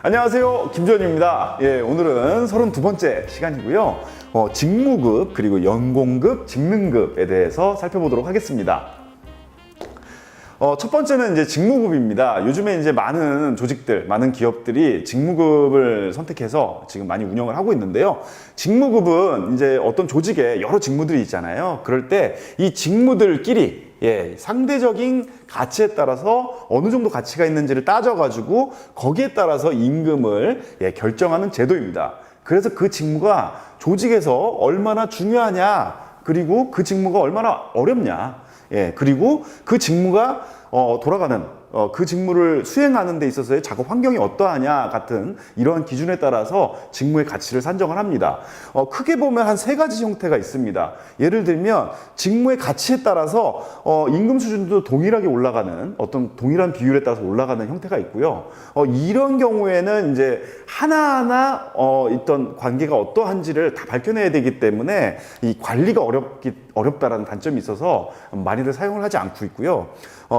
안녕하세요, 김지원입니다. 예, 오늘은 32번째 시간이고요. 직무급 그리고 연공급, 직능급에 대해서 살펴보도록 하겠습니다. 첫 번째는 이제 직무급입니다. 요즘에 이제 많은 조직들, 많은 기업들이 직무급을 선택해서 지금 많이 운영을 하고 있는데요. 직무급은 이제 어떤 조직에 여러 직무들이 있잖아요. 그럴 때 이 직무들끼리 상대적인 가치에 따라서 어느 정도 가치가 있는지를 따져가지고 거기에 따라서 임금을 결정하는 제도입니다. 그래서 그 직무가 조직에서 얼마나 중요하냐, 그리고 그 직무가 얼마나 어렵냐, 그리고 그 직무가 돌아가는 그 직무를 수행하는 데 있어서의 작업 환경이 어떠하냐 같은 이러한 기준에 따라서 직무의 가치를 산정을 합니다. 크게 보면 한 3가지 형태가 있습니다. 예를 들면 직무의 가치에 따라서 임금 수준도 동일하게 올라가는 어떤 동일한 비율에 따라서 올라가는 형태가 있고요. 이런 경우에는 이제 하나하나 있던 관계가 어떠한지를 다 밝혀내야 되기 때문에 이 관리가 어렵다라는 단점이 있어서 많이들 사용을 하지 않고 있고요.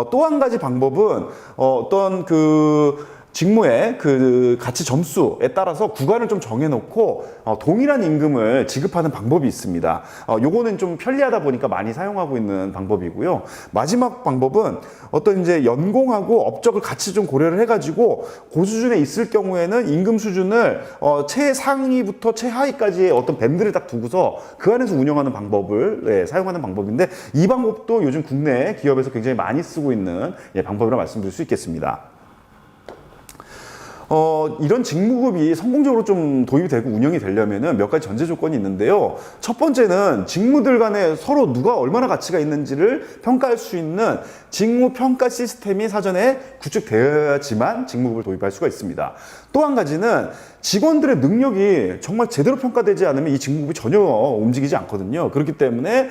또 한 가지 방법은 어떤 직무의 그 가치 점수에 따라서 구간을 좀 정해놓고 동일한 임금을 지급하는 방법이 있습니다. 요거는 좀 편리하다 보니까 많이 사용하고 있는 방법이고요. 마지막 방법은 어떤 이제 연공하고 업적을 같이 좀 고려를 해가지고 그 수준에 있을 경우에는 임금 수준을 최상위부터 최하위까지의 어떤 밴드를 딱 두고서 그 안에서 운영하는 방법을 사용하는 방법인데, 이 방법도 요즘 국내 기업에서 굉장히 많이 쓰고 있는 방법이라 말씀드릴 수 있겠습니다. 이런 직무급이 성공적으로 좀 도입이 되고 운영이 되려면은 몇 가지 전제 조건이 있는데요. 첫 번째는 직무들 간에 서로 누가 얼마나 가치가 있는지를 평가할 수 있는 직무 평가 시스템이 사전에 구축되어야지만 직무급을 도입할 수가 있습니다. 또 한 가지는 직원들의 능력이 정말 제대로 평가되지 않으면 이 직무급이 전혀 움직이지 않거든요. 그렇기 때문에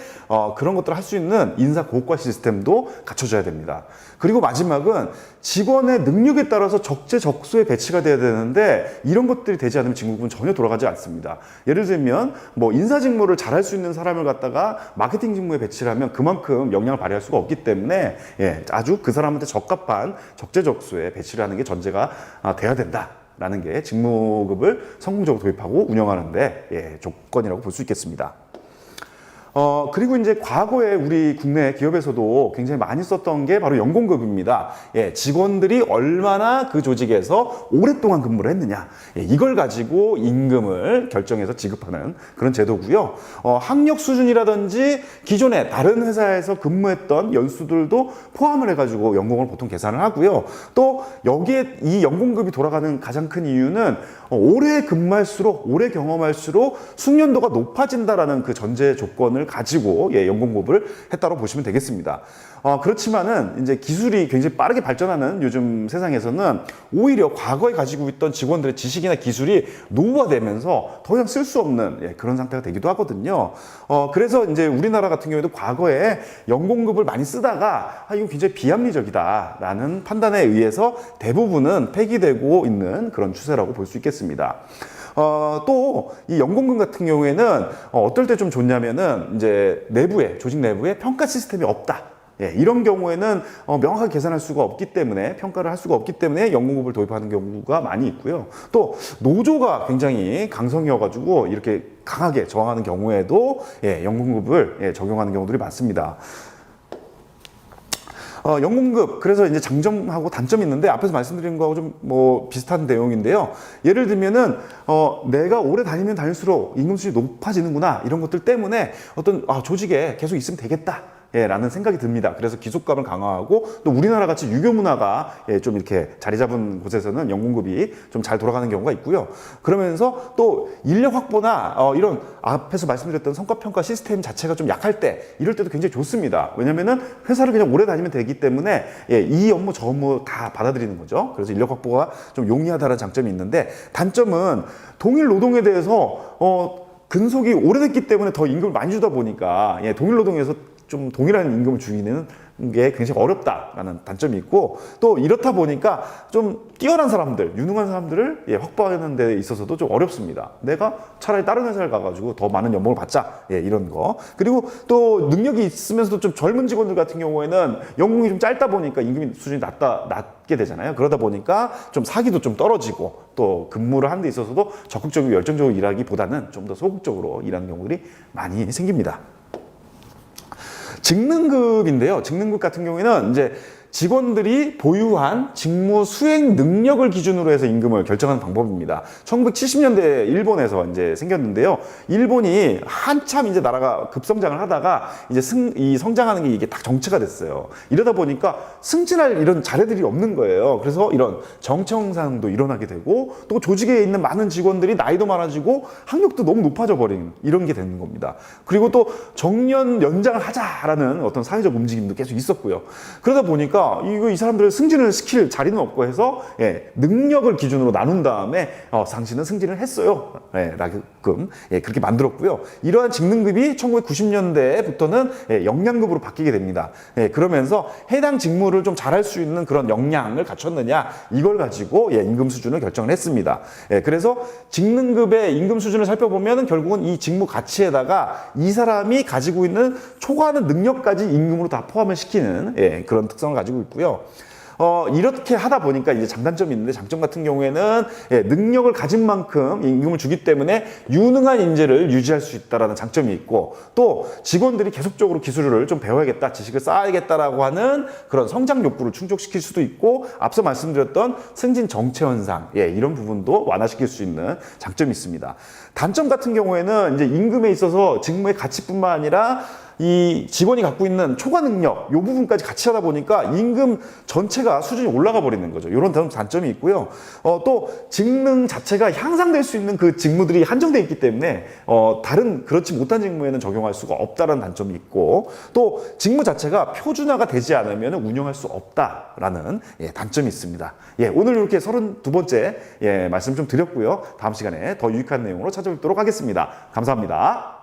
그런 것들을 할 수 있는 인사 고과 시스템도 갖춰져야 됩니다. 그리고 마지막은 직원의 능력에 따라서 적재적소에 배치가 돼야 되는데, 이런 것들이 되지 않으면 직무급은 전혀 돌아가지 않습니다. 예를 들면 뭐 인사 직무를 잘할 수 있는 사람을 갖다가 마케팅 직무에 배치를 하면 그만큼 역량을 발휘할 수가 없기 때문에 아주 그 사람한테 적합한 적재적소에 배치를 하는 게 전제가 돼야 된다 라는 게 직무급을 성공적으로 도입하고 운영하는데 조건이라고 볼 수 있겠습니다. 그리고 이제 과거에 우리 국내 기업에서도 굉장히 많이 썼던 게 바로 연공급입니다. 직원들이 얼마나 그 조직에서 오랫동안 근무를 했느냐, 이걸 가지고 임금을 결정해서 지급하는 그런 제도고요. 학력 수준이라든지 기존에 다른 회사에서 근무했던 연수들도 포함을 해가지고 연공을 보통 계산을 하고요. 또 여기에 이 연공급이 돌아가는 가장 큰 이유는 오래 근무할수록, 오래 경험할수록 숙련도가 높아진다라는 그 전제 조건을 가지고 연공급을 했다고 보시면 되겠습니다. 그렇지만은 이제 기술이 굉장히 빠르게 발전하는 요즘 세상에서는 오히려 과거에 가지고 있던 직원들의 지식이나 기술이 노후화되면서 더 이상 쓸 수 없는 그런 상태가 되기도 하거든요. 그래서 이제 우리나라 같은 경우에도 과거에 연공급을 많이 쓰다가 이거 굉장히 비합리적이다라는 판단에 의해서 대부분은 폐기되고 있는 그런 추세라고 볼 수 있겠습니다. 또 이 연공급 같은 경우에는 어떨 때 좀 좋냐면은 이제 조직 내부에 평가 시스템이 없다. 이런 경우에는 명확하게 계산할 수가 없기 때문에, 평가를 할 수가 없기 때문에 연공급을 도입하는 경우가 많이 있고요. 또 노조가 굉장히 강성이어가지고 이렇게 강하게 저항하는 경우에도 연공급을 적용하는 경우들이 많습니다. 연공급, 그래서 이제 장점하고 단점이 있는데 앞에서 말씀드린 거하고 좀 비슷한 내용인데요. 예를 들면은 내가 오래 다니면 다닐수록 임금 수준이 높아지는구나, 이런 것들 때문에 어떤 조직에 계속 있으면 되겠다 라는 생각이 듭니다. 그래서 기속감을 강화하고, 또 우리나라 같이 유교 문화가 좀 이렇게 자리 잡은 곳에서는 연공급이 좀 잘 돌아가는 경우가 있고요. 그러면서 또 인력 확보나 이런 앞에서 말씀드렸던 성과평가 시스템 자체가 좀 약할 때, 이럴 때도 굉장히 좋습니다. 왜냐면은 회사를 그냥 오래 다니면 되기 때문에 이 업무 저 업무 다 받아들이는 거죠. 그래서 인력 확보가 좀 용이하다는 장점이 있는데, 단점은 동일 노동에 대해서 근속이 오래됐기 때문에 더 임금을 많이 주다 보니까 동일 노동에서 좀 동일한 임금을 주기는 게 굉장히 어렵다라는 단점이 있고, 또 이렇다 보니까 좀 뛰어난 사람들, 유능한 사람들을 확보하는 데 있어서도 좀 어렵습니다. 내가 차라리 다른 회사를 가가지고 더 많은 연봉을 받자, 이런 거. 그리고 또 능력이 있으면서도 좀 젊은 직원들 같은 경우에는 연봉이 좀 짧다 보니까 임금 수준이 낮게 되잖아요. 그러다 보니까 좀 사기도 좀 떨어지고, 또 근무를 하는 데 있어서도 적극적이고 열정적으로 일하기보다는 좀 더 소극적으로 일하는 경우들이 많이 생깁니다. 직능급인데요. 직능급 같은 경우에는 이제 직원들이 보유한 직무 수행 능력을 기준으로 해서 임금을 결정하는 방법입니다. 1970년대 일본에서 이제 생겼는데요. 일본이 한참 이제 나라가 급성장을 하다가 이제 이 성장하는 게 이게 딱 정체가 됐어요. 이러다 보니까 승진할 이런 자리들이 없는 거예요. 그래서 이런 정체 현상도 일어나게 되고, 또 조직에 있는 많은 직원들이 나이도 많아지고 학력도 너무 높아져 버린 이런 게 되는 겁니다. 그리고 또 정년 연장을 하자라는 어떤 사회적 움직임도 계속 있었고요. 그러다 보니까 이 사람들을 승진을 시킬 자리는 없고 해서 능력을 기준으로 나눈 다음에 당신은 승진을 했어요. 라금 그렇게 만들었고요. 이러한 직능급이 1990년대부터는 역량급으로 바뀌게 됩니다. 그러면서 해당 직무를 좀 잘할 수 있는 그런 역량을 갖췄느냐, 이걸 가지고 임금 수준을 결정을 했습니다. 그래서 직능급의 임금 수준을 살펴보면 결국은 이 직무 가치에다가 이 사람이 가지고 있는 초과하는 능력까지 임금으로 다 포함을 시키는 그런 특성을 가지고 있고요. 이렇게 하다 보니까 이제 장단점이 있는데, 장점 같은 경우에는 능력을 가진 만큼 임금을 주기 때문에 유능한 인재를 유지할 수 있다는 장점이 있고, 또 직원들이 계속적으로 기술을 좀 배워야겠다, 지식을 쌓아야겠다라고 하는 그런 성장 욕구를 충족시킬 수도 있고, 앞서 말씀드렸던 승진 정체 현상, 이런 부분도 완화시킬 수 있는 장점이 있습니다. 단점 같은 경우에는 이제 임금에 있어서 직무의 가치뿐만 아니라 이 직원이 갖고 있는 초과 능력, 이 부분까지 같이 하다 보니까 임금 전체가 수준이 올라가 버리는 거죠. 이런 단점이 있고요. 또 직능 자체가 향상될 수 있는 그 직무들이 한정되어 있기 때문에 다른 그렇지 못한 직무에는 적용할 수가 없다는 단점이 있고, 또 직무 자체가 표준화가 되지 않으면 운영할 수 없다라는 단점이 있습니다. 오늘 이렇게 32번째 말씀 좀 드렸고요. 다음 시간에 더 유익한 내용으로 찾아뵙도록 하겠습니다. 감사합니다.